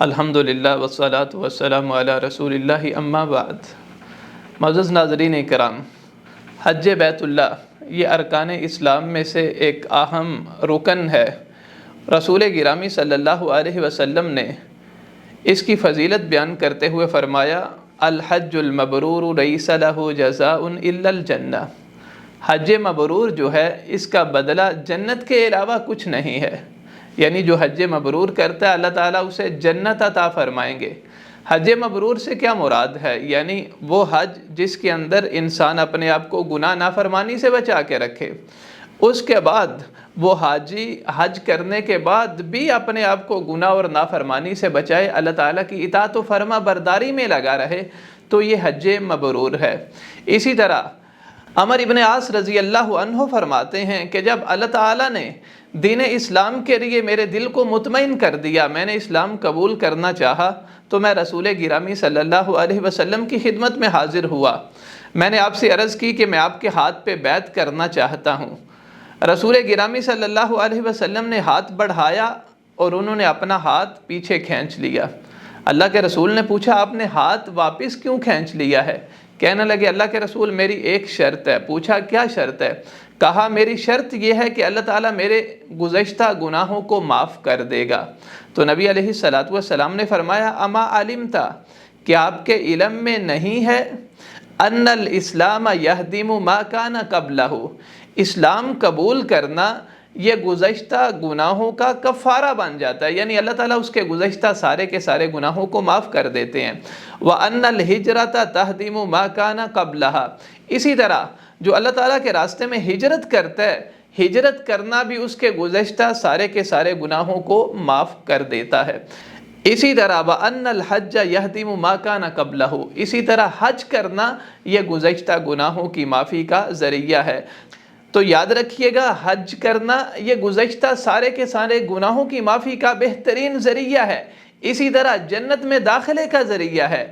الحمدللہ والصلاۃ والسلام علی رسول اللہ اما بعد۔ معزز ناظرین کرام، حج بیت اللہ یہ ارکان اسلام میں سے ایک اہم رکن ہے۔ رسول گرامی صلی اللہ علیہ وسلم نے اس کی فضیلت بیان کرتے ہوئے فرمایا، الحج المبرور لیس لہ جزاء الا الجنہ۔ حج مبرور جو ہے اس کا بدلہ جنت کے علاوہ کچھ نہیں ہے، یعنی جو حج مبرور کرتا ہے اللہ تعالیٰ اسے جنت عطا فرمائیں گے۔ حج مبرور سے کیا مراد ہے؟ یعنی وہ حج جس کے اندر انسان اپنے آپ کو گناہ نافرمانی سے بچا کے رکھے، اس کے بعد وہ حاجی حج کرنے کے بعد بھی اپنے آپ کو گناہ اور نافرمانی سے بچائے، اللہ تعالیٰ کی اطاعت و فرما برداری میں لگا رہے، تو یہ حج مبرور ہے۔ اسی طرح عمر ابن عاص رضی اللہ عنہ فرماتے ہیں کہ جب اللہ تعالیٰ نے دین اسلام کے لیے میرے دل کو مطمئن کر دیا، میں نے اسلام قبول کرنا چاہا، تو میں رسول گرامی صلی اللہ علیہ وسلم کی خدمت میں حاضر ہوا۔ میں نے آپ سے عرض کی کہ میں آپ کے ہاتھ پہ بیعت کرنا چاہتا ہوں۔ رسول گرامی صلی اللہ علیہ وسلم نے ہاتھ بڑھایا اور انہوں نے اپنا ہاتھ پیچھے کھینچ لیا۔ اللہ کے رسول نے پوچھا، آپ نے ہاتھ واپس کیوں کھینچ لیا ہے؟ کہنے لگے، اللہ کے رسول میری ایک شرط ہے۔ پوچھا کیا شرط ہے؟ کہا میری شرط یہ ہے کہ اللہ تعالیٰ میرے گزشتہ گناہوں کو معاف کر دے گا۔ تو نبی علیہ الصلاۃ والسلام نے فرمایا، اما علمتا، کہ آپ کے علم میں نہیں ہے، ان الاسلام یہدم ما کان قبلہ، اسلام قبول کرنا یہ گزشتہ گناہوں کا کفارہ بن جاتا ہے، یعنی اللہ تعالیٰ اس کے گزشتہ سارے کے سارے گناہوں کو معاف کر دیتے ہیں۔ وَأَنَّ الْهِجْرَةَ تَهْدِمُ مَا كَانَ قَبْلَهَا، اسی طرح جو اللہ تعالیٰ کے راستے میں ہجرت کرتا ہے، ہجرت کرنا بھی اس کے گزشتہ سارے کے سارے گناہوں کو معاف کر دیتا ہے۔ اسی طرح وَأَنَّ الْحَجَّ يَهْدِمُ مَا كَانَ قَبْلَهُ، اسی طرح حج کرنا یہ گزشتہ گناہوں کی معافی کا ذریعہ ہے۔ تو یاد رکھیے گا، حج کرنا یہ گزشتہ سارے کے سارے گناہوں کی معافی کا بہترین ذریعہ ہے، اسی طرح جنت میں داخلے کا ذریعہ ہے۔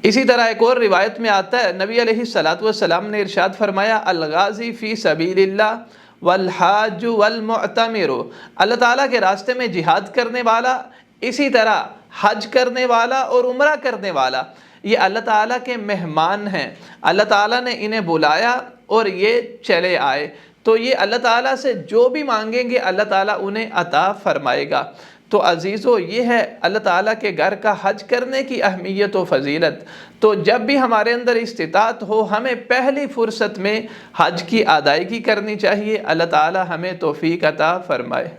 اسی طرح ایک اور روایت میں آتا ہے، نبی علیہ الصلاۃ والسلام نے ارشاد فرمایا، الغازی فی سبیل اللہ والحاج والمعتمر، اللہ تعالیٰ کے راستے میں جہاد کرنے والا، اسی طرح حج کرنے والا اور عمرہ کرنے والا، یہ اللہ تعالیٰ کے مہمان ہیں۔ اللہ تعالیٰ نے انہیں بلایا اور یہ چلے آئے، تو یہ اللہ تعالیٰ سے جو بھی مانگیں گے اللہ تعالیٰ انہیں عطا فرمائے گا۔ تو عزیزو، یہ ہے اللہ تعالیٰ کے گھر کا حج کرنے کی اہمیت و فضیلت۔ تو جب بھی ہمارے اندر استطاعت ہو، ہمیں پہلی فرصت میں حج کی ادائیگی کرنی چاہیے۔ اللہ تعالیٰ ہمیں توفیق عطا فرمائے۔